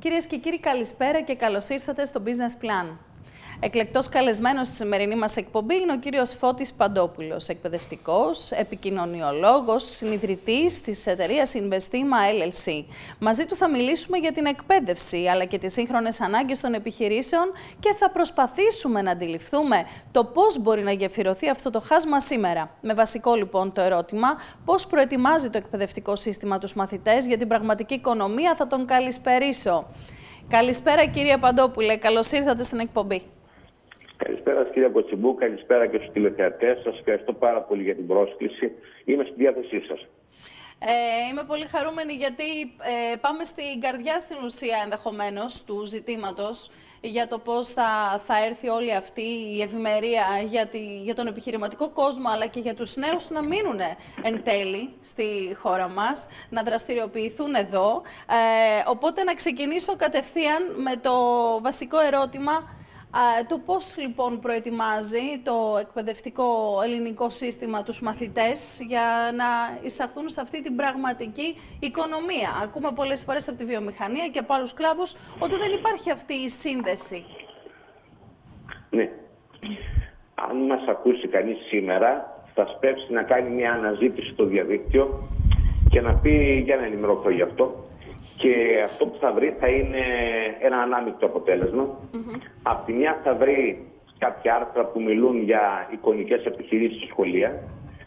Κυρίες και κύριοι, καλησπέρα και καλώς ήρθατε στο Business Plan. Εκλεκτός καλεσμένος στη σημερινή μας εκπομπή είναι ο κύριος Φώτης Παντόπουλος, εκπαιδευτικός, επικοινωνιολόγος, συνιδρυτής της εταιρείας Investima LLC. Μαζί του θα μιλήσουμε για την εκπαίδευση, αλλά και τις σύγχρονες ανάγκες των επιχειρήσεων και θα προσπαθήσουμε να αντιληφθούμε το πώς μπορεί να γεφυρωθεί αυτό το χάσμα σήμερα. Με βασικό λοιπόν το ερώτημα, πώς προετοιμάζει το εκπαιδευτικό σύστημα τους μαθητές για την πραγματική οικονομία, θα τον καλησπερίσω. Καλησπέρα κύριε Παντόπουλε, καλώς ήρθατε στην εκπομπή. Καλησπέρα σας κύριε Κοτσιμπού, καλησπέρα και στους τηλεθεατές. Σας ευχαριστώ πάρα πολύ για την πρόσκληση. Είμαι στη διάθεσή σας. Είμαι πολύ χαρούμενη γιατί πάμε στην καρδιά στην ουσία ενδεχομένως του ζητήματος για το πώς θα έρθει όλη αυτή η ευημερία για τον επιχειρηματικό κόσμο αλλά και για τους νέους να μείνουν εν τέλει στη χώρα μας, να δραστηριοποιηθούν εδώ. Οπότε να ξεκινήσω κατευθείαν με το βασικό ερώτημα. Το πώς λοιπόν προετοιμάζει το εκπαιδευτικό ελληνικό σύστημα τους μαθητές για να εισαχθούν σε αυτή την πραγματική οικονομία. Ακούμε πολλές φορές από τη βιομηχανία και από άλλους κλάδους ότι δεν υπάρχει αυτή η σύνδεση. Ναι. Αν μας ακούσει κανείς σήμερα, θα σπεύσει να κάνει μια αναζήτηση στο διαδίκτυο και να πει για να ενημερωθώ γι' αυτό. Και αυτό που θα βρει θα είναι ένα ανάμεικτο αποτέλεσμα. Απ' τη μια θα βρει κάποια άρθρα που μιλούν για εικονικές επιχειρήσεις στη σχολεία,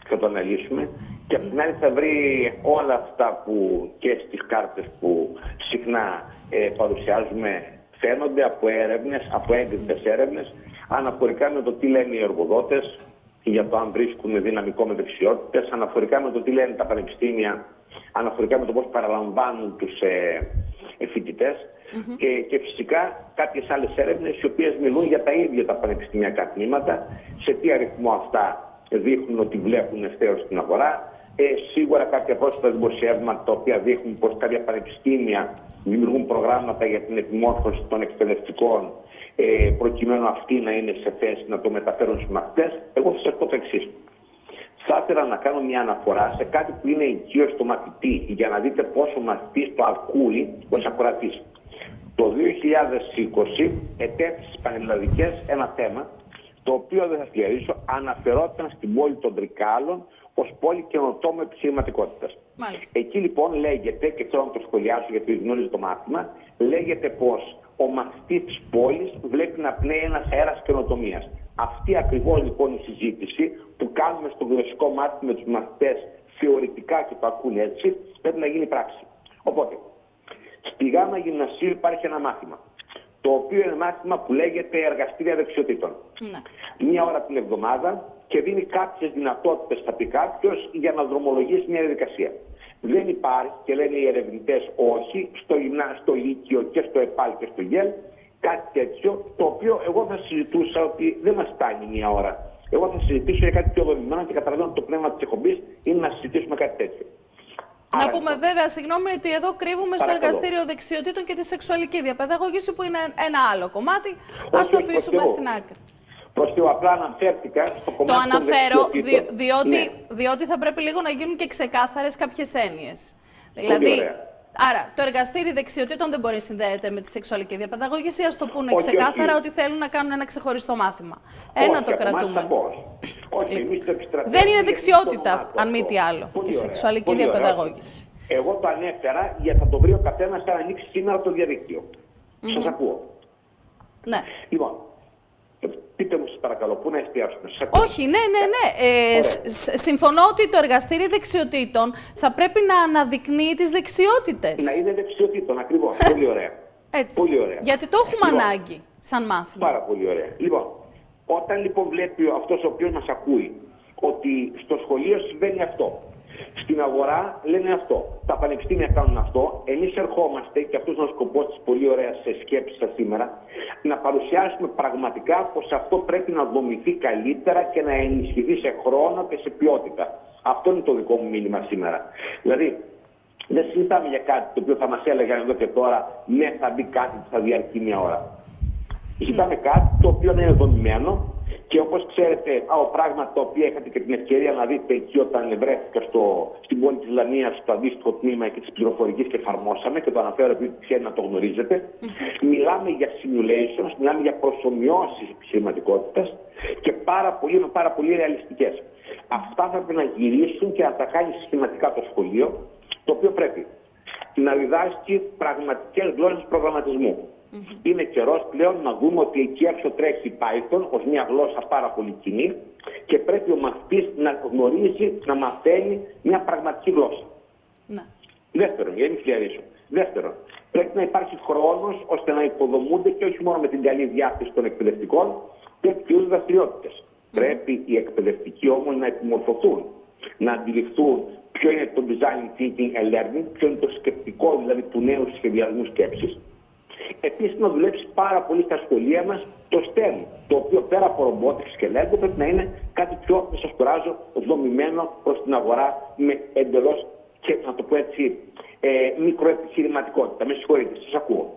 θα το αναλύσουμε. Και απ' την άλλη θα βρει όλα αυτά που και στις κάρτες που συχνά παρουσιάζουμε φαίνονται από έρευνες, από έγκριτες έρευνες, αναφορικά με το τι λένε οι εργοδότες για το αν βρίσκουν δυναμικό με δεξιότητες, αναφορικά με το τι λένε τα πανεπιστήμια, αναφορικά με το πώς παραλαμβάνουν τους φοιτητές και φυσικά κάποιες άλλες έρευνες οι οποίες μιλούν για τα ίδια τα πανεπιστημιακά τμήματα, σε τι αριθμό αυτά δείχνουν ότι βλέπουν ευθέως την αγορά. Σίγουρα κάποια πρόσφατα δημοσιεύματα τα οποία δείχνουν πως κάποια πανεπιστήμια δημιουργούν προγράμματα για την επιμόρφωση των εκπαιδευτικών προκειμένου αυτοί να είναι σε θέση να το μεταφέρουν στους μαθητές. Εγώ θα σας πω το εξής. Θα ήθελα να κάνω μια αναφορά σε κάτι που είναι οικείο στο μαθητή, για να δείτε πόσο ο μαθητής το ακούει ως ακροατής. Το 2020 ετέθη στις πανελλαδικές ένα θέμα, το οποίο δεν θα διαρρήσω, αναφερόταν στην πόλη των Τρικάλων ως πόλη καινοτόμου επιχειρηματικότητας. Εκεί λοιπόν λέγεται, και θέλω να το σχολιάσω γιατί γνωρίζω το μάθημα, λέγεται πως ο μαθητής της πόλης βλέπει να πνέει ένας αέρας καινοτομίας. Αυτή ακριβώς λοιπόν η συζήτηση που κάνουμε στο γλωσσικό μάθημα με τους μαθητές θεωρητικά και το ακούν έτσι, πρέπει να γίνει πράξη. Οπότε, στη Γάμα Γυμνασίου υπάρχει ένα μάθημα, το οποίο είναι μάθημα που λέγεται εργαστήρια δεξιοτήτων. Μία ώρα την εβδομάδα και δίνει κάποιες δυνατότητες, θα πει κάποιος, για να δρομολογήσει μια διαδικασία. Δεν υπάρχει, και λένε οι ερευνητές όχι, στο Λύκειο και στο ΕΠΑΛ και στο ΓΕΛ, κάτι τέτοιο, το οποίο εγώ θα συζητούσα ότι δεν μας φτάνει μία ώρα. Εγώ θα συζητήσω για κάτι πιο δομημένο και καταλαβαίνω ότι το πνεύμα της εκπομπής είναι να συζητήσουμε κάτι τέτοιο. Να πούμε βέβαια, συγγνώμη, ότι εδώ κρύβουμε στο εργαστήριο δεξιοτήτων και τη σεξουαλική διαπαιδαγώγηση, που είναι ένα άλλο κομμάτι. Ας το αφήσουμε στην άκρη. Προς το απλά αναφέρθηκα στο κομμάτι. Το αναφέρω διότι θα πρέπει λίγο να γίνουν και ξεκάθαρες κάποιες έννοιες. Δηλαδή, άρα, το εργαστήρι δεξιοτήτων δεν μπορεί να συνδέεται με τη σεξουαλική διαπαιδαγώγηση. Ας το πούνε ξεκάθαρα ότι θέλουν να κάνουν ένα ξεχωριστό μάθημα. Ένα το κρατούμε. Δεν είναι δεξιότητα, αν μη τι άλλο, η σεξουαλική διαπαιδαγώγηση. Εγώ το ανέφερα γιατί θα το βρει ο καθένας αν ανοίξει σήμερα το διαδίκτυο. Σας ακούω. Ναι. Λοιπόν, πείτε μου σας παρακαλώ, πού να εστιάσουμε. Όχι, ναι. Συμφωνώ ότι το εργαστήρι δεξιοτήτων θα πρέπει να αναδεικνύει τις δεξιότητες. Να είναι δεξιοτήτων, ακριβώς. Πολύ ωραία. Έτσι. Πολύ ωραία. Γιατί το έχουμε ανάγκη σαν μάθημα. Πάρα πολύ ωραία. Λοιπόν, όταν λοιπόν βλέπει αυτός ο οποίος μας ακούει ότι στο σχολείο συμβαίνει αυτό, στην αγορά λένε αυτό, τα πανεπιστήμια κάνουν αυτό, εμείς ερχόμαστε, και αυτός είναι ο σκοπός της πολύ ωραίας σκέψης σας σήμερα, να παρουσιάσουμε πραγματικά πως αυτό πρέπει να δομηθεί καλύτερα και να ενισχυθεί σε χρόνο και σε ποιότητα. Αυτό είναι το δικό μου μήνυμα σήμερα. Δηλαδή, δεν συζητάμε για κάτι το οποίο θα μας έλεγαν εδώ και τώρα, ναι, θα μπει κάτι που θα διαρκεί μια ώρα. Ζητάμε κάτι το οποίο είναι δομημένο Και όπως ξέρετε, πράγματα τα οποία είχατε και την ευκαιρία να δείτε εκεί όταν βρέθηκα στην πόλη της Λαμίας, στο αντίστοιχο τμήμα και της πληροφορικής και εφαρμόσαμε, και το αναφέρω επειδή τυχαίνει να το γνωρίζετε. Μιλάμε για simulations, μιλάμε για προσομοιώσεις επιχειρηματικότητας και πάρα πολύ ρεαλιστικές. Αυτά θα πρέπει να γυρίσουν και να τα κάνει συστηματικά το σχολείο, το οποίο πρέπει να διδάσκει πραγματικές γλώσσες προγραμματισμού. Είναι καιρός πλέον να δούμε ότι εκεί έξω τρέχει Python ως μια γλώσσα πάρα πολύ κοινή και πρέπει ο μαθητής να γνωρίζει, να μαθαίνει μια πραγματική γλώσσα. Ναι. Δεύτερον, για να μην φλιαρίσω. Δεύτερον, πρέπει να υπάρχει χρόνος ώστε να υποδομούνται και όχι μόνο με την καλή διάθεση των εκπαιδευτικών τέτοιου δραστηριότητες. Πρέπει οι εκπαιδευτικοί όμως να επιμορφωθούν, να αντιληφθούν ποιο είναι το design thinking and learning, ποιο είναι το σκεπτικό δηλαδή του νέου σχεδιασμού σκέψης. Επίσης, να δουλέψει πάρα πολύ στα σχολεία μας το STEM, το οποίο πέρα από robotics και Lego πρέπει να είναι κάτι πιο, δεν σας κουράζω, δομημένο προς την αγορά με εντελώς, και να το πω έτσι, μικροεπιχειρηματικότητα. Με συγχωρείτε, σας ακούω.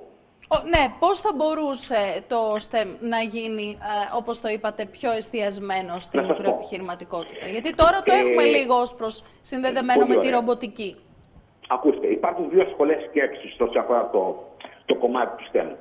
Ναι, πώς θα μπορούσε το STEM να γίνει, όπως το είπατε, πιο εστιασμένο στην μικροεπιχειρηματικότητα? Γιατί τώρα το έχουμε λίγο ως προς συνδεδεμένο με τη ρομποτική. Ακούστε, υπάρχουν δύο σχολές σκέψης όσον αφορά το κομμάτι του STEM.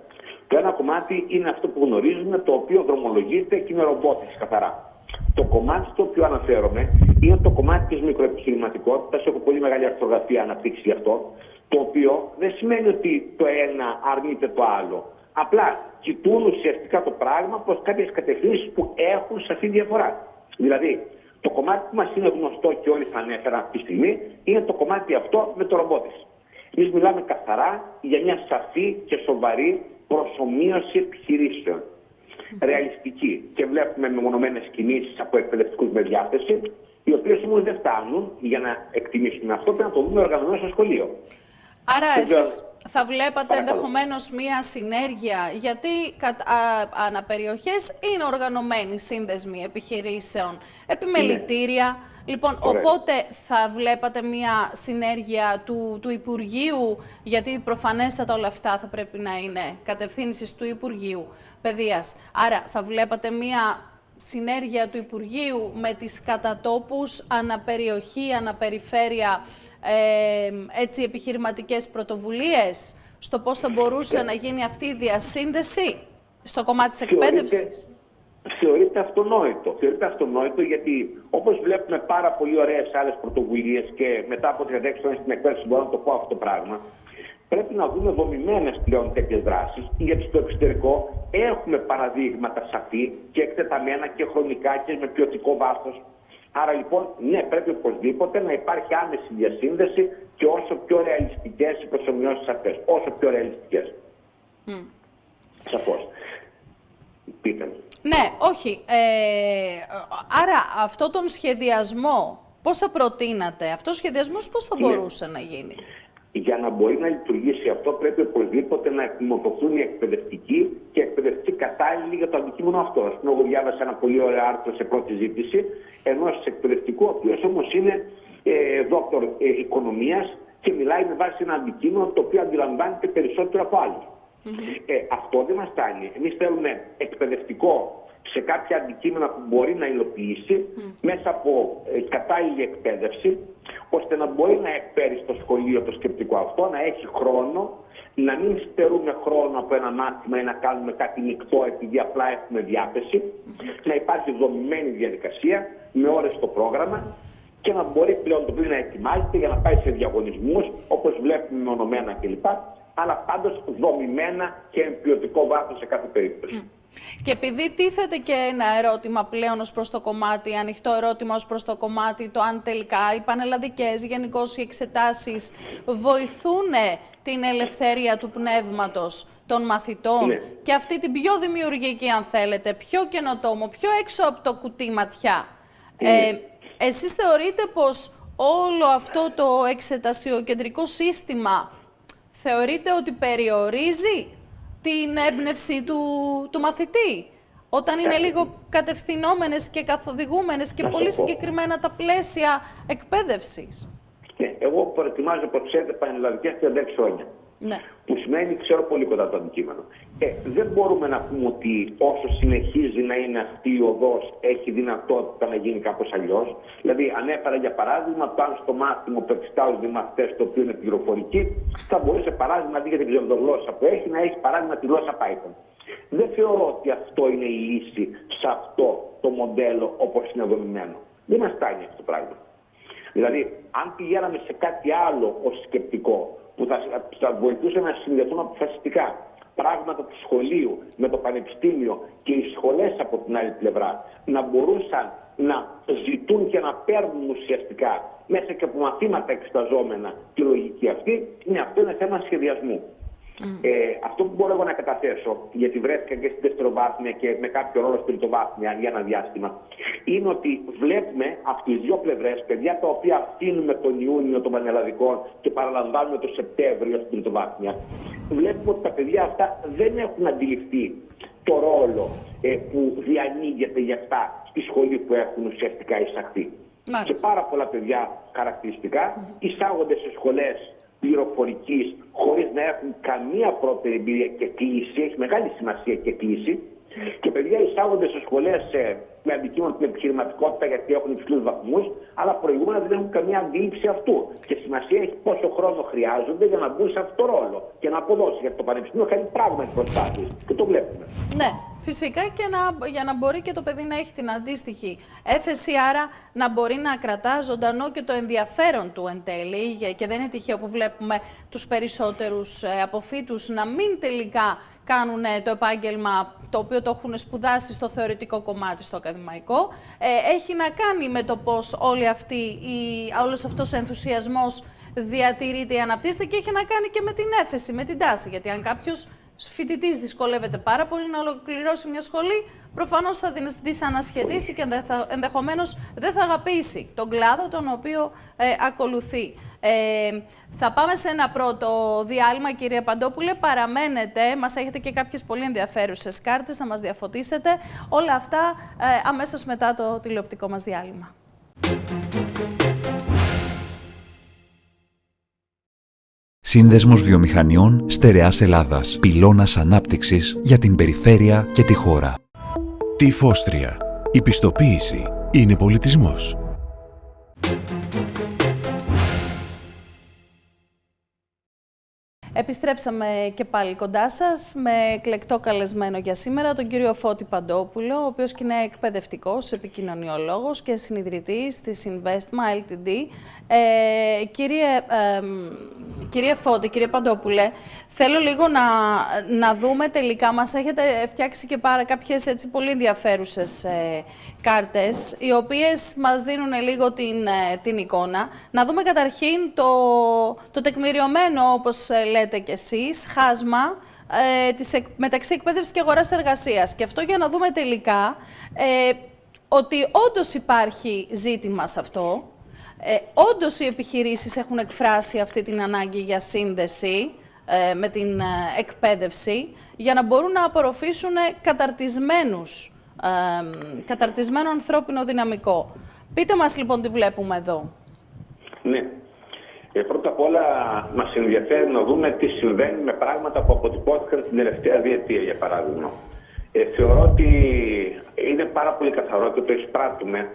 Το ένα κομμάτι είναι αυτό που γνωρίζουμε, το οποίο δρομολογείται και είναι robotics καθαρά. Το κομμάτι στο οποίο αναφέρομαι είναι το κομμάτι της μικροεπιχειρηματικότητας. Έχω πολύ μεγάλη αρθρογραφία αναπτύξει γι' αυτό. Το οποίο δεν σημαίνει ότι το ένα αρνείται το άλλο. Απλά κοιτούν ουσιαστικά το πράγμα προς κάποιες κατευθύνσεις που έχουν σαφή διαφορά. Δηλαδή, το κομμάτι που μας είναι γνωστό και όλοι θα ανέφεραν αυτή τη στιγμή είναι το κομμάτι αυτό με το robotics. Εμείς μιλάμε καθαρά για μια σαφή και σοβαρή προσομοίωση επιχειρήσεων. Ρεαλιστική. Και βλέπουμε μεμονωμένες κινήσεις από εκπαιδευτικούς με διάθεση, οι οποίες όμως δεν φτάνουν για να εκτιμήσουμε αυτό, πρέπει να το δούμε οργανωμένο στο σχολείο. Άρα εσείς θα βλέπατε ενδεχομένως μία συνέργεια, γιατί αναπεριοχές είναι οργανωμένοι σύνδεσμοι επιχειρήσεων, επιμελητήρια. Λοιπόν, οπότε θα βλέπατε μία συνέργεια του Υπουργείου, γιατί προφανέστατα όλα αυτά θα πρέπει να είναι κατευθύνσεις του Υπουργείου Παιδείας. Άρα θα βλέπατε μία συνέργεια του Υπουργείου με τις κατατόπους, αναπεριοχή, αναπεριφέρεια, έτσι επιχειρηματικές πρωτοβουλίες, στο πώς θα μπορούσε να γίνει αυτή η διασύνδεση στο κομμάτι της εκπαίδευσης? Θεωρείται αυτονόητο. Θεωρείται αυτονόητο γιατί όπως βλέπουμε πάρα πολύ ωραίες άλλες πρωτοβουλίες και μετά από 36 χρόνια στην εκπαίδευση μπορώ να το πω αυτό το πράγμα, πρέπει να δούμε δομημένες πλέον τέτοιες δράσεις, γιατί στο εξωτερικό έχουμε παραδείγματα σαφή και εκτεταμένα και χρονικά και με ποιοτικό βάθος. Άρα λοιπόν, ναι, πρέπει οπωσδήποτε να υπάρχει άμεση διασύνδεση και όσο πιο ρεαλιστικές οι προσομοιώσεις αυτές. Όσο πιο ρεαλιστικές. Σαφώς. Πείτε μου. Ναι, όχι. Άρα αυτό τον σχεδιασμό πώς θα προτείνατε? Αυτός ο σχεδιασμός πώς θα μπορούσε να γίνει? Για να μπορεί να λειτουργήσει αυτό, πρέπει οπωσδήποτε να εκμορφωθούν οι εκπαιδευτικοί και εκπαιδευτικοί κατάλληλοι για το αντικείμενο αυτό. Ας πούμε, εγώ διάβασα ένα πολύ ωραίο άρθρο σε πρώτη ζήτηση ενός εκπαιδευτικού, ο οποίος όμως είναι δόκτωρ οικονομίας και μιλάει με βάση ένα αντικείμενο το οποίο αντιλαμβάνεται περισσότερο από άλλους. Αυτό δεν μας φτάνει. Εμείς θέλουμε εκπαιδευτικό σε κάποια αντικείμενα που μπορεί να υλοποιήσει μέσα από κατάλληλη εκπαίδευση, ώστε να μπορεί να εκφέρει στο σχολείο το σκεπτικό αυτό, να έχει χρόνο, να μην στερούμε χρόνο από ένα μάθημα ή να κάνουμε κάτι μεικτό επειδή απλά έχουμε διάθεση, να υπάρχει δομημένη διαδικασία με ώρες στο πρόγραμμα και να μπορεί πλέον το παιδί να ετοιμάζεται για να πάει σε διαγωνισμούς, όπως βλέπουμε μονομένα κλπ. Αλλά πάντως δομημένα και με ποιοτικό βάθος σε κάθε περίπτωση. Και επειδή τίθεται και ένα ερώτημα πλέον ως προς το κομμάτι, ανοιχτό ερώτημα ως προς το κομμάτι, το αν τελικά οι πανελλαδικές, γενικώς οι εξετάσεις βοηθούν την ελευθερία του πνεύματος των μαθητών και αυτή την πιο δημιουργική, αν θέλετε, πιο καινοτόμο, πιο έξω από το κουτί ματιά. Εσείς θεωρείτε πως όλο αυτό το εξετασιοκεντρικό σύστημα θεωρείτε ότι περιορίζει την έμπνευση του μαθητή, όταν είναι λίγο κατευθυνόμενες και καθοδηγούμενες και πολύ συγκεκριμένα τα πλαίσια εκπαίδευσης? Ναι, εγώ προετοιμάζω, όπως ξέρετε, πανελλαδικές 36 χρόνια. Ναι. Που σημαίνει ξέρω πολύ κοντά το αντικείμενο. Δεν μπορούμε να πούμε ότι όσο συνεχίζει να είναι αυτή η οδός έχει δυνατότητα να γίνει κάπως αλλιώς. Δηλαδή, ανέφερα για παράδειγμα, το αν στο μάθημα που εξετάζονται οι μαθητές, το οποίο είναι πληροφορική, θα μπορούσε παράδειγμα αντί για την ψευδογλώσσα που έχει, να έχει παράδειγμα τη γλώσσα Python. Δεν θεωρώ ότι αυτό είναι η λύση σε αυτό το μοντέλο όπως είναι δομημένο. Δεν μας φτάνει αυτό το πράγμα. Δηλαδή, αν πηγαίναμε σε κάτι άλλο ως σκεπτικό, που θα βοηθούσε να συνδεθούν αποφασιστικά πράγματα του σχολείου με το πανεπιστήμιο και οι σχολές από την άλλη πλευρά να μπορούσαν να ζητούν και να παίρνουν ουσιαστικά μέσα και από μαθήματα εξεταζόμενα τη λογική αυτή, αυτό είναι θέμα σχεδιασμού. Αυτό που μπορώ εγώ να καταθέσω, γιατί βρέθηκα και στην δευτεροβάθμια και με κάποιο ρόλο στην τριτοβάθμια για ένα διάστημα, είναι ότι βλέπουμε από τις δύο πλευρές παιδιά τα οποία αφήνουμε τον Ιούνιο των πανελλαδικών και παραλαμβάνουμε τον Σεπτέμβριο στην τριτοβάθμια. Βλέπουμε ότι τα παιδιά αυτά δεν έχουν αντιληφθεί το ρόλο που διανοίγεται για αυτά στη σχολή που έχουν ουσιαστικά εισαχθεί. Και πάρα πολλά παιδιά χαρακτηριστικά εισάγονται σε σχολές πληροφορικής χωρίς να έχουν καμία πρώτερη εμπειρία και κλίση, έχει μεγάλη σημασία και κλίση. Και παιδιά εισάγονται σε σχολές με αντικείμενο την επιχειρηματικότητα γιατί έχουν υψηλούς βαθμούς, αλλά προηγούμενα δεν έχουν καμία αντίληψη αυτού. Και σημασία έχει πόσο χρόνο χρειάζονται για να μπουν σε αυτό το ρόλο και να αποδώσει. Γιατί το πανεπιστήμιο κάνει πράγματι προσπάθειες και το βλέπουμε. Ναι. Φυσικά και για να μπορεί και το παιδί να έχει την αντίστοιχη έφεση, άρα να μπορεί να κρατά ζωντανό και το ενδιαφέρον του εν τέλει. Και δεν είναι τυχαίο που βλέπουμε τους περισσότερους αποφύτους να μην τελικά κάνουν το επάγγελμα το οποίο το έχουν σπουδάσει στο θεωρητικό κομμάτι, στο ακαδημαϊκό. Έχει να κάνει με το πώς όλος αυτός ο ενθουσιασμός διατηρείται ή αναπτύσσεται και έχει να κάνει και με την έφεση, με την τάση. Γιατί αν κάποιος φοιτητής δυσκολεύεται πάρα πολύ να ολοκληρώσει μια σχολή, προφανώς θα την δυσανασχετήσει και ενδεχομένως δεν θα αγαπήσει τον κλάδο τον οποίο ακολουθεί. Θα πάμε σε ένα πρώτο διάλειμμα, κύριε Παντόπουλε. Παραμένετε, μας έχετε και κάποιες πολύ ενδιαφέρουσες κάρτες να μας διαφωτίσετε. Όλα αυτά αμέσως μετά το τηλεοπτικό μας διάλειμμα. Σύνδεσμος Βιομηχανιών Στερεάς Ελλάδας. Πυλώνας ανάπτυξης για την περιφέρεια και τη χώρα. Τυφώστρια. Η πιστοποίηση είναι πολιτισμός. Επιστρέψαμε και πάλι κοντά σας με εκλεκτό καλεσμένο για σήμερα τον κύριο Φώτη Παντόπουλο, ο οποίος και είναι εκπαιδευτικός, επικοινωνιολόγος και συνιδρυτής της Investma Ltd. Κύριε Φώτη, κύριε Παντόπουλε, θέλω λίγο να δούμε τελικά, μας έχετε φτιάξει και κάποιες έτσι πολύ ενδιαφέρουσες κάρτες, οι οποίες μας δίνουν λίγο την εικόνα. Να δούμε καταρχήν το τεκμηριωμένο, όπως λέτε κι εσείς, χάσμα μεταξύ εκπαίδευσης και αγοράς εργασίας. Και αυτό για να δούμε τελικά ότι όντως υπάρχει ζήτημα σε αυτό. Όντως οι επιχειρήσεις έχουν εκφράσει αυτή την ανάγκη για σύνδεση με την εκπαίδευση για να μπορούν να απορροφήσουν καταρτισμένο ανθρώπινο δυναμικό. Πείτε μας λοιπόν τι βλέπουμε εδώ. Ναι. Πρώτα απ' όλα μας ενδιαφέρει να δούμε τι συμβαίνει με πράγματα που αποτυπώθηκαν την τελευταία διετία, για παράδειγμα. Θεωρώ ότι είναι πάρα πολύ καθαρό και το εισπράττουμε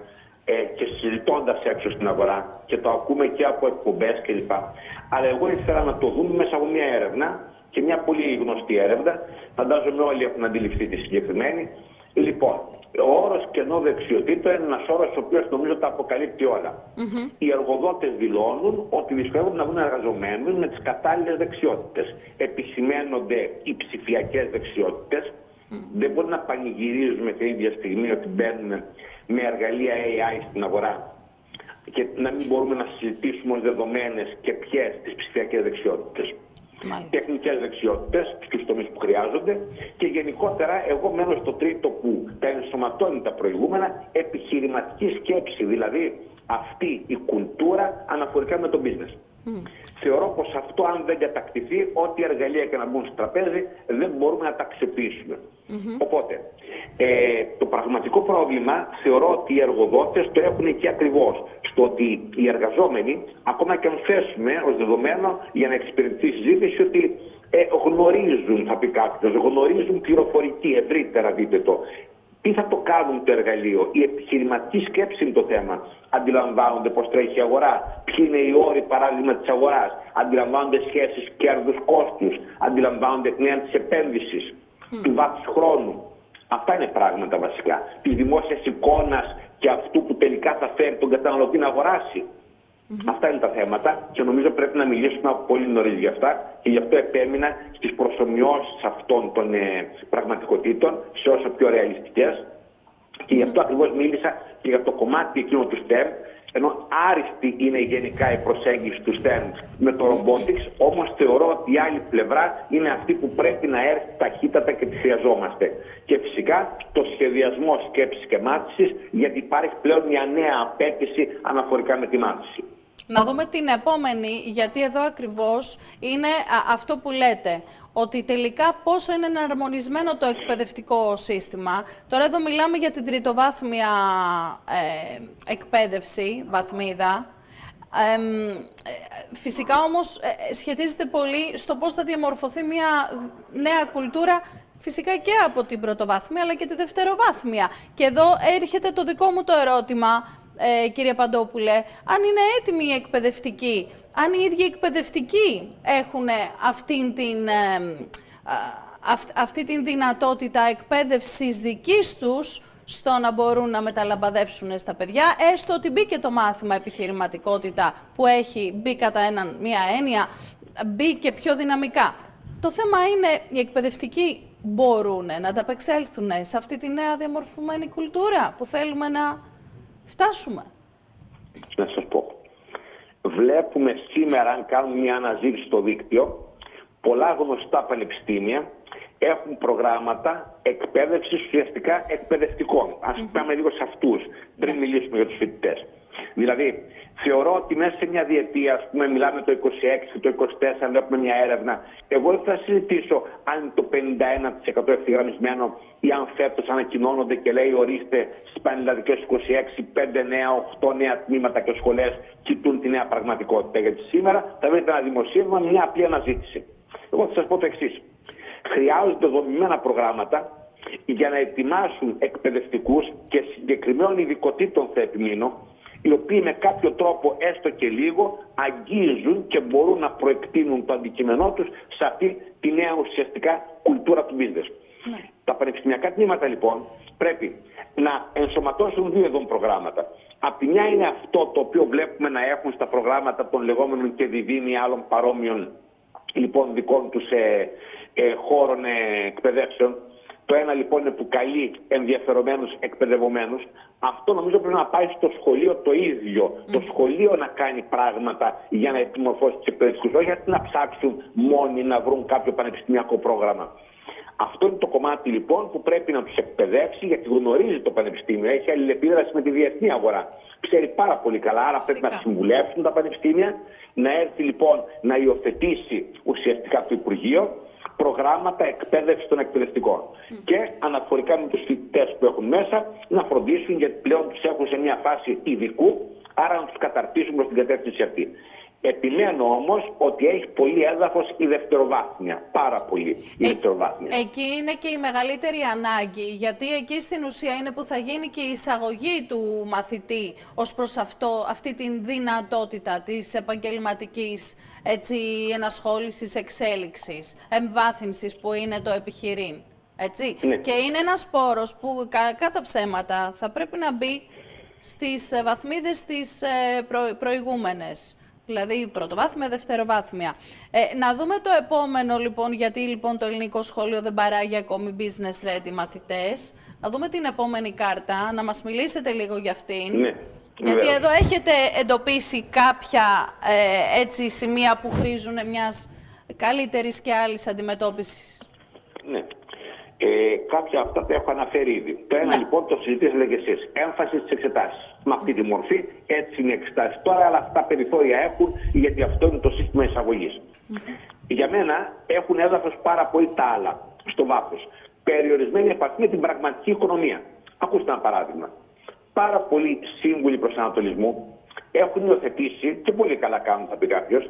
και συζητώντας έξω στην αγορά και το ακούμε και από εκπομπές κλπ. Αλλά εγώ ήθελα να το δούμε μέσα από μια έρευνα και μια πολύ γνωστή έρευνα. Φαντάζομαι όλοι έχουν αντιληφθεί τη συγκεκριμένη. Λοιπόν, ο όρος κενό δεξιοτήτων είναι ένας όρος ο οποίος νομίζω τα αποκαλύπτει όλα. Οι εργοδότες δηλώνουν ότι δυσκολεύονται να βρουν εργαζομένους με τις κατάλληλες δεξιότητες. Επισημαίνονται οι ψηφιακές δεξιότητες. Δεν μπορεί να πανηγυρίζουμε την ίδια στιγμή ότι μπαίνουμε με εργαλεία AI στην αγορά και να μην μπορούμε να συζητήσουμε ως δεδομένες και ποιες τις ψηφιακές δεξιότητες. Τεχνικές δεξιότητες στους τομείς που χρειάζονται και γενικότερα εγώ μένω στο τρίτο που τα ενσωματώνει τα προηγούμενα, επιχειρηματική σκέψη, δηλαδή αυτή η κουλτούρα αναφορικά με το business. Θεωρώ πως αυτό, αν δεν κατακτηθεί, ό,τι εργαλεία και να μπουν στο τραπέζι, δεν μπορούμε να τα αξιοποιήσουμε. Οπότε, το πραγματικό πρόβλημα θεωρώ ότι οι εργοδότες το έχουν εκεί ακριβώς. Στο ότι οι εργαζόμενοι, ακόμα και αν θέσουμε ως δεδομένο για να εξυπηρετήσει η συζήτηση ότι γνωρίζουν, θα πει κάποιος, γνωρίζουν πληροφορική, ευρύτερα δείτε το. Τι θα το κάνουν το εργαλείο, η επιχειρηματική σκέψη είναι το θέμα. Αντιλαμβάνονται πώς τρέχει η αγορά, ποιοι είναι οι όροι παράδειγμα της αγοράς, αντιλαμβάνονται σχέσεις κέρδους-κόστους, αντιλαμβάνονται την έννοια της επένδυσης, του βάθους χρόνου. Αυτά είναι πράγματα βασικά. Της δημόσιας εικόνας και αυτού που τελικά θα φέρει τον καταναλωτή να αγοράσει. Αυτά είναι τα θέματα και νομίζω πρέπει να μιλήσουμε από πολύ νωρίς για αυτά και γι' αυτό επέμεινα στις προσομοιώσεις αυτών των πραγματικότητων σε όσο πιο ρεαλιστικές και γι' αυτό ακριβώς μίλησα και για το κομμάτι εκείνο του STEM, ενώ άριστη είναι γενικά η προσέγγιση του STEM με το robotics, όμως θεωρώ ότι η άλλη πλευρά είναι αυτή που πρέπει να έρθει ταχύτατα και τη χρειαζόμαστε. Και φυσικά το σχεδιασμό σκέψης και μάθησης, γιατί υπάρχει πλέον μια νέα απέτηση αναφορικά με τη μάθηση. Να δούμε την επόμενη, γιατί εδώ ακριβώς είναι αυτό που λέτε, ότι τελικά πόσο είναι εναρμονισμένο το εκπαιδευτικό σύστημα. Τώρα εδώ μιλάμε για την τριτοβάθμια εκπαίδευση, βαθμίδα. Φυσικά όμως σχετίζεται πολύ στο πώς θα διαμορφωθεί μια νέα κουλτούρα, φυσικά και από την πρωτοβάθμια αλλά και τη δευτεροβάθμια. Και εδώ έρχεται το δικό μου το ερώτημα, κύριε Παντόπουλε, αν είναι έτοιμοι οι εκπαιδευτικοί, αν οι ίδιοι εκπαιδευτικοί έχουν αυτή την δυνατότητα εκπαίδευσης δικής τους στο να μπορούν να μεταλαμπαδεύσουν στα παιδιά, έστω ότι μπήκε το μάθημα επιχειρηματικότητα που έχει μπει κατά μία έννοια, μπήκε πιο δυναμικά. Το θέμα είναι οι εκπαιδευτικοί μπορούν να ανταπεξέλθουν σε αυτή τη νέα διαμορφωμένη κουλτούρα που θέλουμε να φτάσουμε. Να σας πω. Βλέπουμε σήμερα, αν κάνουμε μια αναζήτηση στο δίκτυο, πολλά γνωστά πανεπιστήμια έχουν προγράμματα εκπαίδευσης ουσιαστικά εκπαιδευτικών. Ας πάμε λίγο σε αυτούς, πριν μιλήσουμε για τους φοιτητές. Δηλαδή, θεωρώ ότι μέσα σε μια διετία, ας πούμε, μιλάμε το 26 και το 24, βλέπουμε μια έρευνα. Εγώ δεν θα συζητήσω αν είναι το 51% ευθυγραμμισμένο ή αν φέτος ανακοινώνονται και λέει ορίστε στις πανελλαδικές 26, 5 νέα, 8 νέα τμήματα και σχολές κοιτούν τη νέα πραγματικότητα. Γιατί σήμερα θα βρείτε ένα δημοσίευμα με μια απλή αναζήτηση. Εγώ θα σας πω το εξής. Χρειάζονται δομημένα προγράμματα για να ετοιμάσουν εκπαιδευτικούς και συγκεκριμένων ειδικοτήτων, θα επιμείνω, οι οποίοι με κάποιο τρόπο έστω και λίγο αγγίζουν και μπορούν να προεκτείνουν το αντικείμενό τους σε αυτή τη νέα ουσιαστικά κουλτούρα του business. Ναι. Τα πανεπιστημιακά τμήματα λοιπόν πρέπει να ενσωματώσουν δύο ειδών προγράμματα. Απ' τη μια είναι αυτό το οποίο βλέπουμε να έχουν στα προγράμματα των λεγόμενων και διδήμοι άλλων παρόμοιων λοιπόν δικών τους χώρων εκπαιδεύσεων. Το ένα λοιπόν είναι που καλεί ενδιαφερομένους εκπαιδευομένους. Αυτό νομίζω πρέπει να πάει στο σχολείο το ίδιο. Το σχολείο να κάνει πράγματα για να επιμορφώσει τους εκπαιδευτικούς. Όχι γιατί να ψάξουν μόνοι να βρουν κάποιο πανεπιστημιακό πρόγραμμα. Αυτό είναι το κομμάτι λοιπόν που πρέπει να τους εκπαιδεύσει, γιατί γνωρίζει το πανεπιστήμιο, έχει αλληλεπίδραση με τη διεθνή αγορά. Ξέρει πάρα πολύ καλά, άρα πρέπει να συμβουλεύσουν τα πανεπιστήμια, να έρθει λοιπόν να υιοθετήσει ουσιαστικά το Υπουργείο προγράμματα εκπαίδευση των εκπαιδευτικών. Και αναφορικά με τους φοιτητές που έχουν μέσα, να φροντίσουν γιατί πλέον τους έχουν σε μια φάση ειδικού, άρα να τους καταρτήσουν προς την κατεύθυνση αυτή. Επιμένω όμως ότι έχει πολύ έδαφος η δευτεροβάθμια. Πάρα πολύ η δευτεροβάθμια. Εκεί είναι και η μεγαλύτερη ανάγκη, γιατί εκεί στην ουσία είναι που θα γίνει και η εισαγωγή του μαθητή ως προς αυτή την δυνατότητα της επαγγελματικής ενασχόλησης, εξέλιξης, εμβάθυνσης που είναι το επιχειρήν. Έτσι. Ναι. Και είναι ένας πόρος που κατά ψέματα θα πρέπει να μπει στις βαθμίδες τις προηγούμενες. Δηλαδή πρωτοβάθμια, δευτεροβάθμια. Να δούμε το επόμενο λοιπόν, γιατί λοιπόν το ελληνικό σχολείο δεν παράγει ακόμη business ready μαθητές. Να δούμε την επόμενη κάρτα, να μας μιλήσετε λίγο για αυτήν. Ναι. Γιατί εδώ έχετε εντοπίσει κάποια σημεία που χρήζουν μιας καλύτερης και άλλης αντιμετώπισης. Ναι. Κάποια αυτά τα έχω αναφέρει ήδη. Το ένα λοιπόν το συζητήσατε και εσείς. Έμφαση στις εξετάσεις. Με αυτή τη μορφή, έτσι είναι οι εξετάσεις τώρα, αλλά αυτά περιθώρια έχουν, γιατί αυτό είναι το σύστημα εισαγωγής. Για μένα έχουν έδαφος πάρα πολύ τα άλλα στο βάθος. Περιορισμένη επαφή με την πραγματική οικονομία. Ακούστε ένα παράδειγμα. Πάρα πολλοί σύμβουλοι προσανατολισμού έχουν υιοθετήσει, και πολύ καλά κάνουν θα πει κάποιος,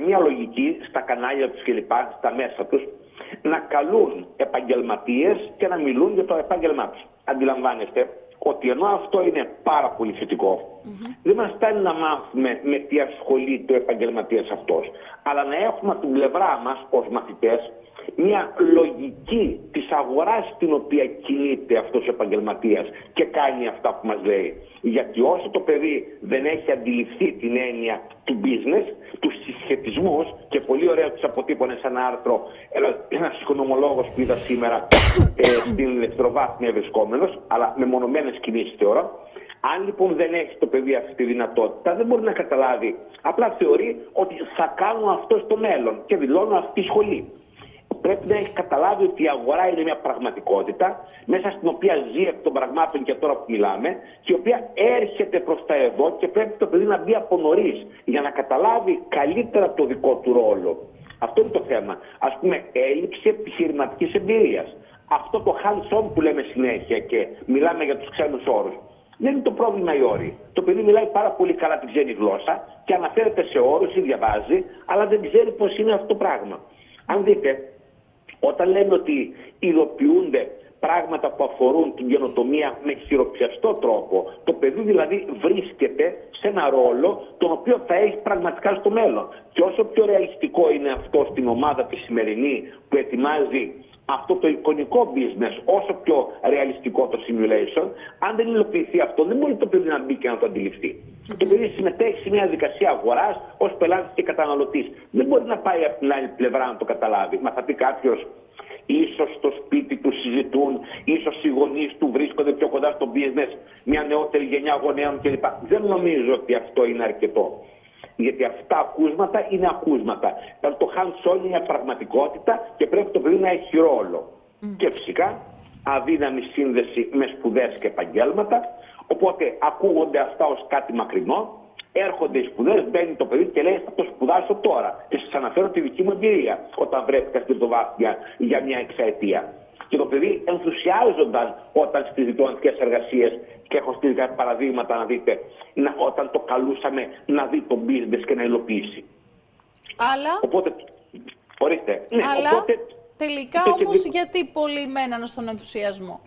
μια λογική στα κανάλια τους κλπ, στα μέσα τους, να καλούν επαγγελματίες και να μιλούν για το επάγγελμά τους. Αντιλαμβάνεστε ότι ενώ αυτό είναι πάρα πολύ θετικό, δεν μας φτάνει να μάθουμε με τι ασχολείται ο επαγγελματίας αυτός, αλλά να έχουμε από την πλευρά μας ως μαθητές μια λογική της αγοράς στην οποία κινείται αυτός ο επαγγελματίας και κάνει αυτά που μας λέει. Γιατί όσο το παιδί δεν έχει αντιληφθεί την έννοια του business, τους συσχετισμούς, και πολύ ωραία τους αποτύπωνε σε ένα άρθρο ένας οικονομολόγος που είδα σήμερα στην δευτεροβάθμια βρισκόμενος, αλλά με μονομένες κινήσεις θεωρώ. Αν λοιπόν δεν έχει το παιδί αυτή τη δυνατότητα, δεν μπορεί να καταλάβει. Απλά θεωρεί ότι θα κάνω αυτό στο μέλλον και δηλώνω αυτή τη σχολή. Πρέπει να έχει καταλάβει ότι η αγορά είναι μια πραγματικότητα μέσα στην οποία ζει εκ των πραγμάτων και τώρα που μιλάμε, και η οποία έρχεται προς τα εδώ, και πρέπει το παιδί να μπει από νωρίς για να καταλάβει καλύτερα το δικό του ρόλο. Αυτό είναι το θέμα. Ας πούμε, έλλειψη επιχειρηματικής εμπειρίας. Αυτό το hands-on που λέμε συνέχεια και μιλάμε για τους ξένους όρους. Δεν είναι το πρόβλημα οι όροι. Το παιδί μιλάει πάρα πολύ καλά την ξένη γλώσσα και αναφέρεται σε όρους ή διαβάζει, αλλά δεν ξέρει πώς είναι αυτό το πράγμα. Αν δείτε, όταν λέμε ότι υλοποιούνται πράγματα που αφορούν την καινοτομία με χειροπιαστό τρόπο, το παιδί δηλαδή βρίσκεται σε ένα ρόλο τον οποίο θα έχει πραγματικά στο μέλλον. Και όσο πιο ρεαλιστικό είναι αυτό στην ομάδα τη σημερινή που ετοιμάζει αυτό το εικονικό business, όσο πιο ρεαλιστικό το simulation, αν δεν υλοποιηθεί αυτό, δεν μπορεί το παιδί να μπει και να το αντιληφθεί. Το παιδί συμμετέχει σε μια διαδικασία αγοράς ως πελάτης και καταναλωτής. Δεν μπορεί να πάει από την άλλη πλευρά να το καταλάβει. Μα θα πει κάποιος, ίσως στο σπίτι του συζητούν, ίσως οι γονείς του βρίσκονται πιο κοντά στο business, μια νεότερη γενιά γονέων κλπ. Δεν νομίζω ότι αυτό είναι αρκετό. Γιατί αυτά ακούσματα είναι ακούσματα. Το hands-on είναι μια πραγματικότητα και πρέπει το παιδί να έχει ρόλο. Και φυσικά αδύναμη σύνδεση με σπουδές και επαγγέλματα. Οπότε ακούγονται αυτά ως κάτι μακρινό. Έρχονται οι σπουδές, μπαίνει το παιδί και λέει θα το σπουδάσω τώρα. Και σας αναφέρω τη δική μου εμπειρία όταν βρέθηκα στην τριτοβάθμια για μια εξαετία. Και το παιδί ενθουσιάζονταν όταν στις διπλωματικές εργασίες, και έχω στείλει κάποια παραδείγματα να δείτε, όταν το καλούσαμε να δει το business και να υλοποιήσει. Αλλά, οπότε, ορίστε, ναι, αλλά οπότε, τελικά όμως γιατί πολλοί μέναν στον ενθουσιασμό?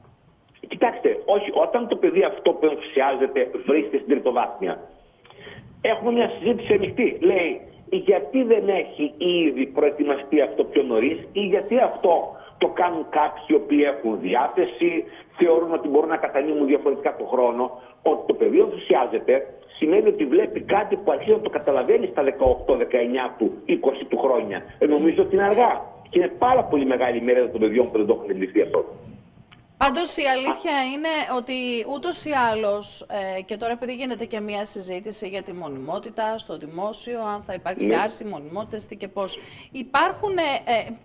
Κοιτάξτε, όχι, όταν το παιδί αυτό που ενθουσιάζεται βρίσκεται στην τριτοβάθμια, έχουμε μια συζήτηση ανοιχτή. Λέει, γιατί δεν έχει ήδη προετοιμαστεί αυτό πιο νωρίς, ή γιατί αυτό το κάνουν κάποιοι οι οποίοι έχουν διάθεση, θεωρούν ότι μπορούν να κατανείμουν διαφορετικά τον χρόνο. Ότι το παιδί ενθουσιάζεται σημαίνει ότι βλέπει κάτι που αρχίζει να το καταλαβαίνει στα 18, 19 του, 20 του χρόνια. Νομίζω ότι είναι αργά. Και είναι πάρα πολύ μεγάλη η μέρα των παιδιών που δεν το έχουν αντιληφθεί αυτό. Πάντως η αλήθεια είναι ότι ούτως ή άλλως, και τώρα επειδή γίνεται και μια συζήτηση για τη μονιμότητα στο δημόσιο, αν θα υπάρξει άρση μονιμότητας, τι και πώς. Υπάρχουν,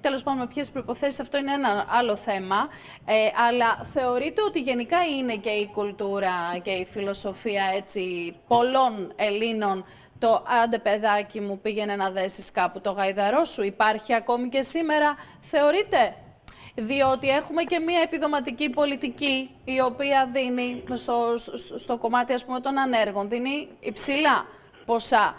τέλος πάντων με ποιες προϋποθέσεις, αυτό είναι ένα άλλο θέμα, αλλά θεωρείτε ότι γενικά είναι και η κουλτούρα και η φιλοσοφία έτσι, πολλών Ελλήνων, το άντε παιδάκι μου πήγαινε να δέσεις κάπου το γαϊδαρό σου, υπάρχει ακόμη και σήμερα, θεωρείτε? Διότι έχουμε και μία επιδοματική πολιτική η οποία δίνει στο κομμάτι ας πούμε, των ανέργων, δίνει υψηλά ποσά,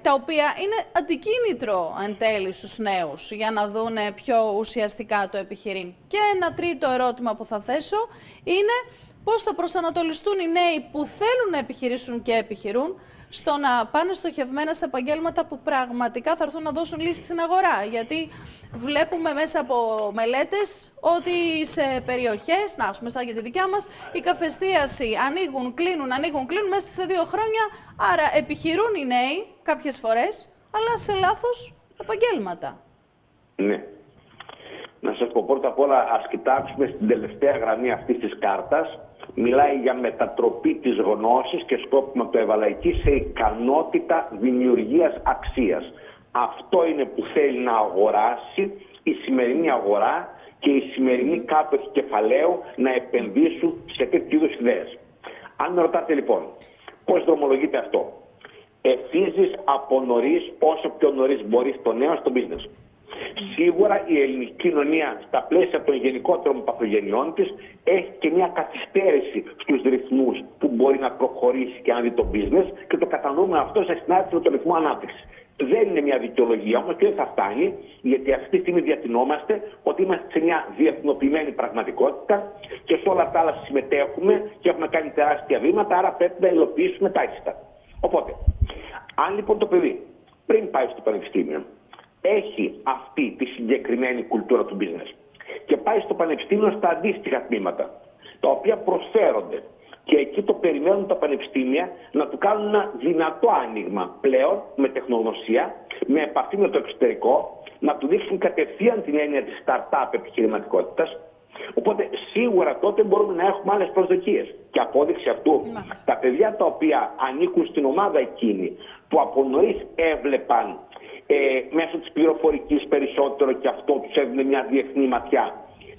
τα οποία είναι αντικίνητρο εν τέλει στους νέους για να δουν πιο ουσιαστικά το επιχειρήν. Και ένα τρίτο ερώτημα που θα θέσω είναι πώς θα προσανατολιστούν οι νέοι που θέλουν να επιχειρήσουν και επιχειρούν στο να πάνε στοχευμένα σε επαγγέλματα που πραγματικά θα έρθουν να δώσουν λύση στην αγορά. Γιατί βλέπουμε μέσα από μελέτες ότι σε περιοχές, να πούμε σαν και τη δικιά μας, η καφεστίαση ανοίγουν, κλείνουν μέσα σε 2 χρόνια. Άρα επιχειρούν οι νέοι κάποιες φορές, αλλά σε λάθος επαγγέλματα. Ναι. Να σας πω πρώτα απ' όλα, ας κοιτάξουμε στην τελευταία γραμμή αυτής της κάρτας. Μιλάει για μετατροπή της γνώσης και σκόπιμα το έβαλα εκεί σε ικανότητα δημιουργίας αξίας. Αυτό είναι που θέλει να αγοράσει η σημερινή αγορά και οι σημερινοί κάτοχοι κεφαλαίου να επενδύσουν σε τέτοιου είδους ιδέες. Αν με ρωτάτε λοιπόν πώς δρομολογείται αυτό, ευθύζεις από νωρίς, όσο πιο νωρίς μπορείς, το νέο στο business. Σίγουρα η ελληνική κοινωνία στα πλαίσια των γενικότερων παθογενειών της έχει και μια καθυστέρηση στους ρυθμούς που μπορεί να προχωρήσει και να δει το business και το κατανοούμε αυτό σε συνάρτηση με τον ρυθμό ανάπτυξης. Δεν είναι μια δικαιολογία όμως και δεν θα φτάνει, γιατί αυτή τη στιγμή διατηνόμαστε ότι είμαστε σε μια διεθνοποιημένη πραγματικότητα και σε όλα τα άλλα συμμετέχουμε και έχουμε κάνει τεράστια βήματα, άρα πρέπει να υλοποιήσουμε τάχιστα. Οπότε, αν λοιπόν το παιδί πριν πάει στο πανεπιστήμιο έχει αυτή τη συγκεκριμένη κουλτούρα του business και πάει στο πανεπιστήμιο στα αντίστοιχα τμήματα, τα οποία προσφέρονται και εκεί το περιμένουν τα πανεπιστήμια να του κάνουν ένα δυνατό άνοιγμα πλέον με τεχνογνωσία, με επαφή με το εξωτερικό, να του δείξουν κατευθείαν την έννοια της startup επιχειρηματικότητας. Οπότε σίγουρα τότε μπορούμε να έχουμε άλλες προσδοκίες. Και απόδειξη αυτού, τα παιδιά τα οποία ανήκουν στην ομάδα εκείνη που από νωρίς έβλεπαν μέσω της πληροφορικής περισσότερο και αυτό τους έδινε μια διεθνή ματιά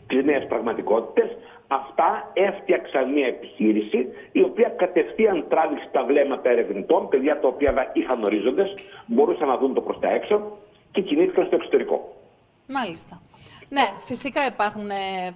τις νέες πραγματικότητες, αυτά έφτιαξαν μια επιχείρηση η οποία κατευθείαν τράβηξε τα βλέμματα ερευνητών, παιδιά τα οποία είχαν ορίζοντες, μπορούσαν να δουν το προς τα έξω και κινήθηκαν στο εξωτερικό. Μάλιστα. Ναι, φυσικά υπάρχουν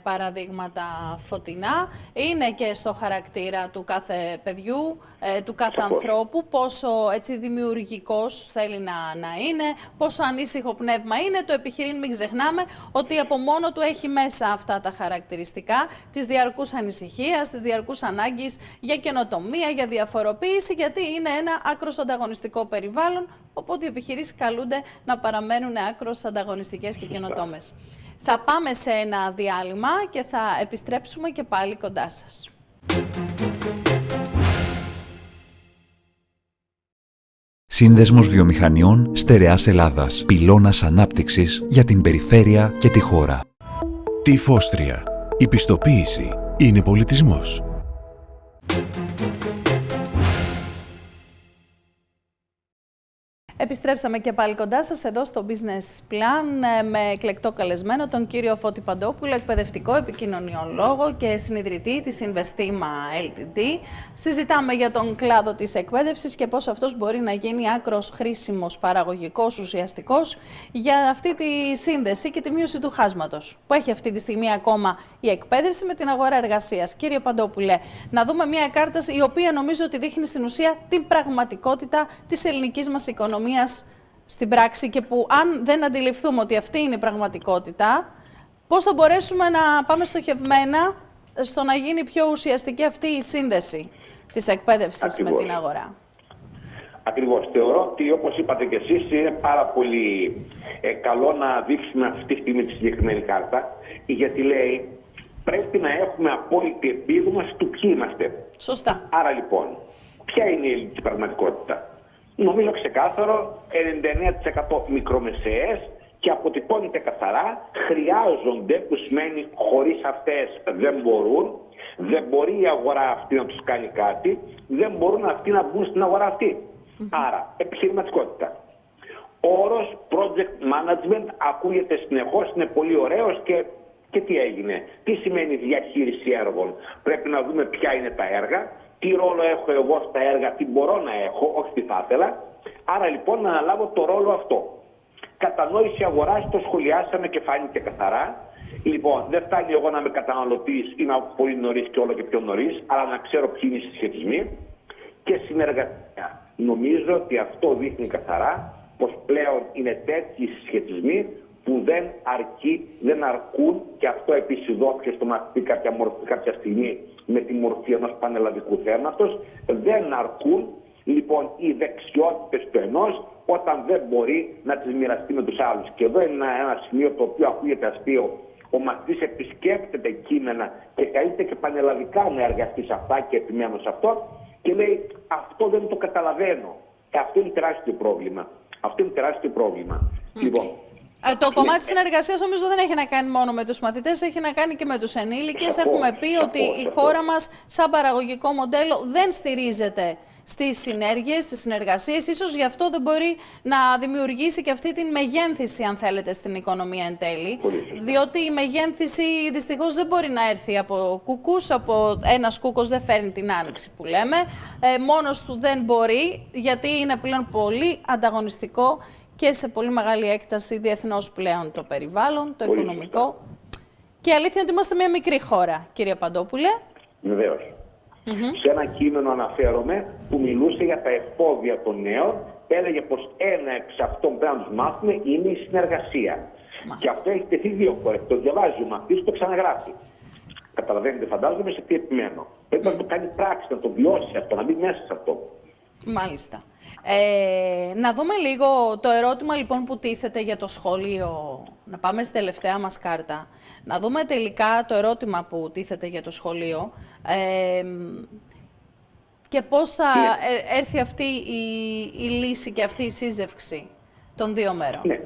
παραδείγματα φωτεινά. Είναι και στο χαρακτήρα του κάθε παιδιού, του κάθε ανθρώπου, πόσο έτσι δημιουργικός θέλει να είναι, πόσο ανήσυχο πνεύμα είναι. Το επιχειρήν μην ξεχνάμε ότι από μόνο του έχει μέσα αυτά τα χαρακτηριστικά της διαρκούς ανησυχίας, της διαρκούς ανάγκης για καινοτομία, για διαφοροποίηση, γιατί είναι ένα άκρος ανταγωνιστικό περιβάλλον, οπότε οι επιχειρήσεις καλούνται να παραμένουν άκρος ανταγωνιστικές και καινοτόμες. Θα πάμε σε ένα διάλειμμα και θα επιστρέψουμε και πάλι κοντά σας. Σύνδεσμος Βιομηχανιών Στερεάς Ελλάδας. Πυλώνας ανάπτυξης για την περιφέρεια και τη χώρα. Τη Φόστρια. Η πιστοποίηση είναι πολιτισμός. Επιστρέψαμε και πάλι κοντά σας εδώ στο Business Plan με εκλεκτό καλεσμένο τον κύριο Φώτη Παντόπουλο, εκπαιδευτικό επικοινωνιολόγο και συνιδρυτή της Investima Ltd. Συζητάμε για τον κλάδο της εκπαίδευσης και πώς αυτός μπορεί να γίνει άκρος χρήσιμος, παραγωγικός, ουσιαστικός για αυτή τη σύνδεση και τη μείωση του χάσματος που έχει αυτή τη στιγμή ακόμα η εκπαίδευση με την αγορά εργασίας. Κύριε Παντόπουλε, να δούμε μια κάρτα η οποία νομίζω ότι δείχνει στην ουσία την πραγματικότητα της ελληνικής μας οικονομίας στην πράξη και που αν δεν αντιληφθούμε ότι αυτή είναι η πραγματικότητα, πώς θα μπορέσουμε να πάμε στοχευμένα στο να γίνει πιο ουσιαστική αυτή η σύνδεση της εκπαίδευσης με την αγορά. Ακριβώς. Θεωρώ ότι, όπως είπατε και εσείς, είναι πάρα πολύ καλό να δείξουμε αυτή τη στιγμή τη συγκεκριμένη κάρτα, γιατί λέει πρέπει να έχουμε απόλυτη επίγνωση του ποιοι είμαστε. Σωστά. Άρα λοιπόν, ποια είναι η ελληνική πραγματικότητα? Νομίζω ξεκάθαρο, 99% μικρομεσαίες και αποτυπώνεται καθαρά, χρειάζονται, που σημαίνει χωρίς αυτές δεν μπορούν, δεν μπορεί η αγορά αυτή να τους κάνει κάτι, δεν μπορούν αυτοί να μπουν στην αγορά αυτή. Άρα, επιχειρηματικότητα. Ο όρος project management ακούγεται συνεχώς, είναι πολύ ωραίος και τι έγινε? Τι σημαίνει διαχείριση έργων? Πρέπει να δούμε ποια είναι τα έργα, τι ρόλο έχω εγώ στα έργα, τι μπορώ να έχω, όχι τι θα ήθελα. Άρα λοιπόν να αναλάβω το ρόλο αυτό. Κατανόηση αγοράς, το σχολιάσαμε και φάνηκε καθαρά. Λοιπόν, δεν φτάνει εγώ να είμαι καταναλωτής ή να πολύ νωρίς και όλο και πιο νωρίς, αλλά να ξέρω ποιοι είναι οι συσχετισμοί. Και συνεργασία. Νομίζω ότι αυτό δείχνει καθαρά πως πλέον είναι τέτοιοι συσχετισμοί που δεν αρκούν, και αυτό επίσης δόθηκε στο μαθητή κάποια στιγμή με τη μορφή ενός πανελλαδικού θέματος, δεν αρκούν λοιπόν οι δεξιότητες του ενός όταν δεν μπορεί να τις μοιραστεί με τους άλλους. Και εδώ είναι ένα σημείο το οποίο ακούγεται αστείο. Ο μαθητής επισκέπτεται κείμενα και καλείται και πανελλαδικά να εργαστεί σε αυτά και επιμένω σε αυτό και λέει αυτό δεν το καταλαβαίνω. Αυτό είναι τεράστιο πρόβλημα. Αυτό είναι τεράστιο πρόβλημα. Λοιπόν, Το κομμάτι της συνεργασίας νομίζω δεν έχει να κάνει μόνο με τους μαθητές, έχει να κάνει και με τους ενήλικες. Έχουμε πει ότι η χώρα μας σαν παραγωγικό μοντέλο δεν στηρίζεται στις συνέργειες, στις συνεργασίες. Ίσως γι' αυτό δεν μπορεί να δημιουργήσει και αυτή την μεγένθηση, αν θέλετε, στην οικονομία εν τέλει. Διότι η μεγένθηση δυστυχώς δεν μπορεί να έρθει από κουκούς, από ένας κούκος δεν φέρνει την άνοιξη που λέμε. Μόνος του δεν μπορεί, γιατί είναι πλέον πολύ ανταγωνιστικό και σε πολύ μεγάλη έκταση διεθνώς πλέον το περιβάλλον, το οικονομικό. Και η αλήθεια είναι ότι είμαστε μια μικρή χώρα, κύριε Παντόπουλε. Βεβαίως. Σε ένα κείμενο αναφέρομαι που μιλούσε για τα εφόδια των νέων, έλεγε πως ένα εξ αυτών πρέπει να τους μάθουμε είναι η συνεργασία. Και αυτό έχει τεθεί 2 φορές. Το διαβάζει ο μαθητής, το ξαναγράφει. Καταλαβαίνετε, φαντάζομαι σε τι επιμένω. Πρέπει να το κάνει πράξη, να το βιώσει αυτό, να μπει μέσα σε αυτό. Μάλιστα. Να δούμε λίγο το ερώτημα λοιπόν που τίθεται για το σχολείο. Να πάμε στην τελευταία μας κάρτα. Να δούμε τελικά το ερώτημα που τίθεται για το σχολείο και πώς θα έρθει αυτή η λύση και αυτή η σύζευξη των 2 μέρων. Ναι.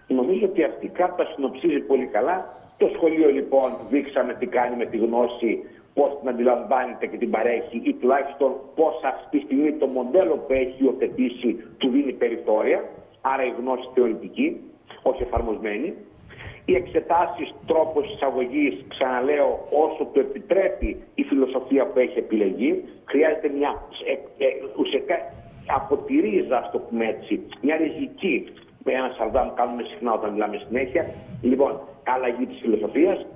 Νομίζω ότι αυτή η κάρτα συνοψίζει πολύ καλά. Το σχολείο λοιπόν δείξαμε τι κάνει με τη γνώση, πώς την αντιλαμβάνεται και την παρέχει ή τουλάχιστον πώς αυτή τη στιγμή το μοντέλο που έχει υιοθετήσει του δίνει περιθώρια, άρα η γνώση θεωρητική, όχι εφαρμοσμένη. Οι εξετάσεις, τρόπος εισαγωγής, ξαναλέω, όσο το επιτρέπει η φιλοσοφία που έχει επιλεγεί, χρειάζεται μια ουσιαστικά από τη ρίζα, ας το πούμε έτσι, μια ριζική, ένα σαρδάμ κάνουμε συχνά όταν μιλάμε συνέχεια, λοιπόν, αλλαγή της φιλοσοφίας.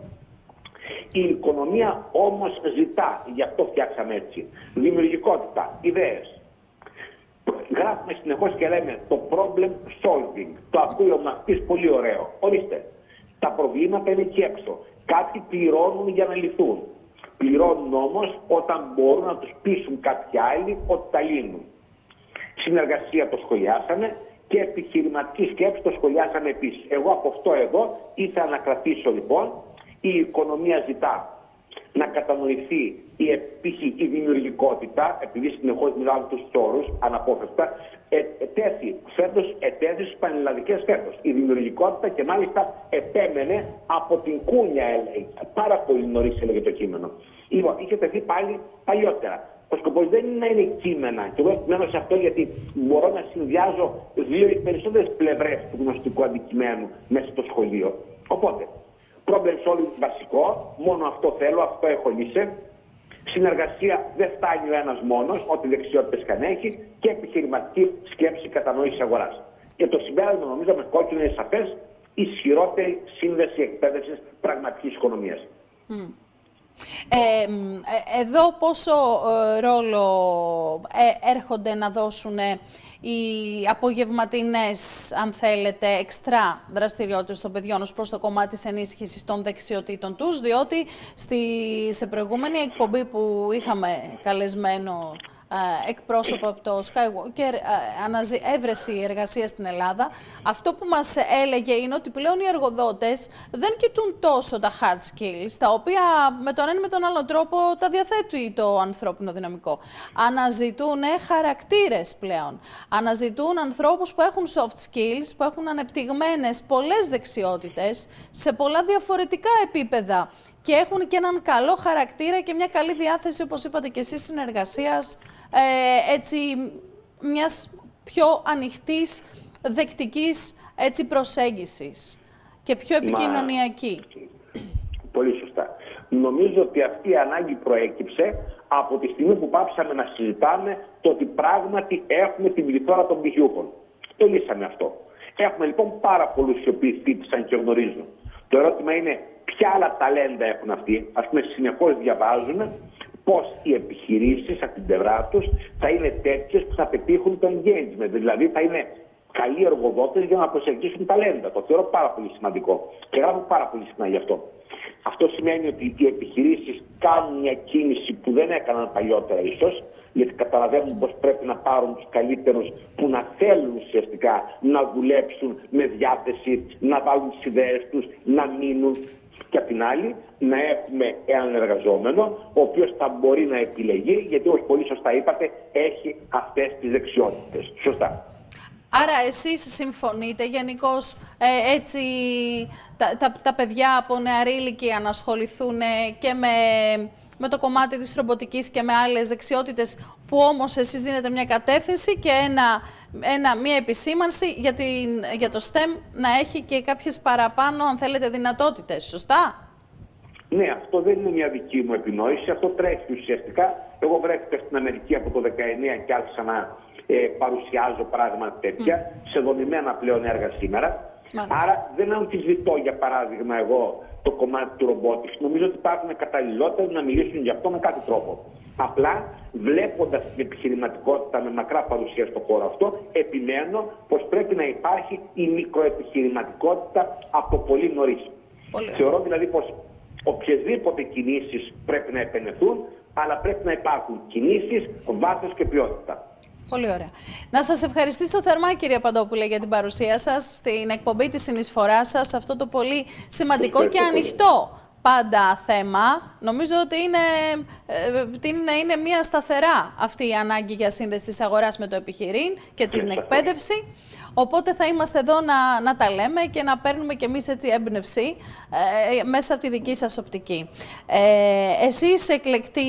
Η οικονομία όμως ζητά, γι' αυτό φτιάξαμε έτσι, δημιουργικότητα, ιδέες. Γράφουμε συνεχώς και λέμε το problem solving. Το ακούει ο μαθητής πολύ ωραίο. Ορίστε, τα προβλήματα είναι εκεί έξω. Κάποιοι πληρώνουν για να λυθούν. Πληρώνουν όμως όταν μπορούν να τους πείσουν κάποιοι άλλοι ότι τα λύνουν. Συνεργασία το σχολιάσαμε και επιχειρηματική σκέψη το σχολιάσαμε επίσης. Εγώ από αυτό εδώ ήθελα να κρατήσω λοιπόν. Η οικονομία ζητά να κατανοηθεί η δημιουργικότητα, επειδή συνεχώς μιλάμε τους όρους, αναπόφευκτα, ετέθη στις πανελλαδικές φέτος. Η δημιουργικότητα και μάλιστα επέμενε από την κούνια, έλεγε. Πάρα πολύ νωρίς έλεγε το κείμενο. Λοιπόν, είχε τεθεί πάλι παλιότερα. Ο σκοπός δεν είναι να είναι κείμενα. Και εγώ επιμένω σε αυτό γιατί μπορώ να συνδυάζω 2 ή περισσότερες πλευρές του γνωστικού αντικειμένου μέσα στο σχολείο. Οπότε, problem solving βασικό, μόνο αυτό θέλω, αυτό έχω λύσει. Συνεργασία δεν φτάνει ο ένας μόνος, ό,τι δεξιότητες καν έχει, και επιχειρηματική σκέψη κατανόηση αγοράς. Και το συμπέρασμα νομίζω με κόκκινο είναι σαφές, ισχυρότερη σύνδεση εκπαίδευσης πραγματικής οικονομίας. Εδώ πόσο ρόλο έρχονται να δώσουν οι απογευματινές, αν θέλετε, εξτρά δραστηριότητες των παιδιών ως προς το κομμάτι της ενίσχυσης των δεξιοτήτων τους, διότι σε προηγούμενη εκπομπή που είχαμε καλεσμένο εκπρόσωπο από το Skywalker, έβρεση εργασία στην Ελλάδα, αυτό που μας έλεγε είναι ότι πλέον οι εργοδότες δεν κοιτούν τόσο τα hard skills, τα οποία με τον ένα ή με τον άλλο τρόπο τα διαθέτει το ανθρώπινο δυναμικό. Αναζητούν χαρακτήρες πλέον. Αναζητούν ανθρώπους που έχουν soft skills, που έχουν ανεπτυγμένες πολλές δεξιότητες σε πολλά διαφορετικά επίπεδα και έχουν και έναν καλό χαρακτήρα και μια καλή διάθεση, όπως είπατε και εσείς, συνεργασίας, έτσι, μιας πιο ανοιχτής, δεκτικής έτσι, προσέγγισης και πιο επικοινωνιακή. Πολύ σωστά. Νομίζω ότι αυτή η ανάγκη προέκυψε από τη στιγμή που πάψαμε να συζητάμε το ότι πράγματι έχουμε την πληθώρα των πτυχιούχων. Το λύσαμε αυτό. Έχουμε λοιπόν πάρα πολλούς οι οποίοι φοιτήσαν και γνωρίζουν. Το ερώτημα είναι ποια άλλα ταλέντα έχουν αυτοί. Ας πούμε, συνεχώς διαβάζουν πώς οι επιχειρήσεις από την πλευρά τους θα είναι τέτοιες που θα πετύχουν το engagement. Δηλαδή θα είναι καλοί εργοδότες για να προσελκύσουν ταλέντα. Το θεωρώ πάρα πολύ σημαντικό και γράφω πάρα πολύ συχνά γι' αυτό. Αυτό σημαίνει ότι οι επιχειρήσεις κάνουν μια κίνηση που δεν έκαναν παλιότερα ίσως, γιατί καταλαβαίνουν πως πρέπει να πάρουν τους καλύτερους που να θέλουν ουσιαστικά να δουλέψουν με διάθεση, να βάλουν τις ιδέες τους, να μείνουν. Και απ' την άλλη να έχουμε έναν εργαζόμενο ο οποίος θα μπορεί να επιλεγεί, γιατί όπως πολύ σωστά είπατε έχει αυτές τις δεξιότητες. Σωστά. Άρα εσείς συμφωνείτε γενικώς έτσι τα παιδιά από νεαρή ηλικία να ασχοληθούν και με το κομμάτι της ρομποτικής και με άλλες δεξιότητες, που όμως εσείς δίνετε μια κατεύθυνση και μια επισήμανση για το STEM να έχει και κάποιες παραπάνω, αν θέλετε, δυνατότητες, σωστά? Ναι, αυτό δεν είναι μια δική μου επινόηση, αυτό τρέχει ουσιαστικά. Εγώ βρέθηκα στην Αμερική από το 19 και άρχισα να παρουσιάζω πράγματα τέτοια, σε δομημένα πλέον έργα σήμερα. Μάλιστα. Άρα δεν αμφισβητώ, για παράδειγμα, εγώ το κομμάτι του robotics. Νομίζω ότι υπάρχουν καταλληλότεροι να μιλήσουν γι' αυτό με κάθε τρόπο. Απλά, βλέποντας την επιχειρηματικότητα με μακρά παρουσία στον χώρο αυτό, επιμένω πως πρέπει να υπάρχει η μικροεπιχειρηματικότητα από πολύ νωρίς. Θεωρώ δηλαδή πως οποιασδήποτε κινήσεις πρέπει να επενεθούν, αλλά πρέπει να υπάρχουν κινήσεις, βάθος και ποιότητα. Πολύ ωραία. Να σας ευχαριστήσω θερμά, κύριε Παντόπουλε, για την παρουσία σας στην εκπομπή, τη συνεισφορά σας σε αυτό το πολύ σημαντικό και ανοιχτό πάντα θέμα. Νομίζω ότι είναι μια σταθερά αυτή η ανάγκη για σύνδεση της αγοράς με το επιχειρήν και την εκπαίδευση. Οπότε θα είμαστε εδώ να τα λέμε και να παίρνουμε κι εμείς έτσι έμπνευση μέσα από τη δική σας οπτική. Εσείς, εκλεκτοί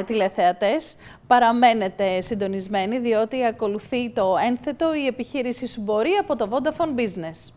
τηλεθεατές, παραμένετε συντονισμένοι, διότι ακολουθεί το ένθετο «Η επιχείρηση σου μπορεί» από το Vodafone Business.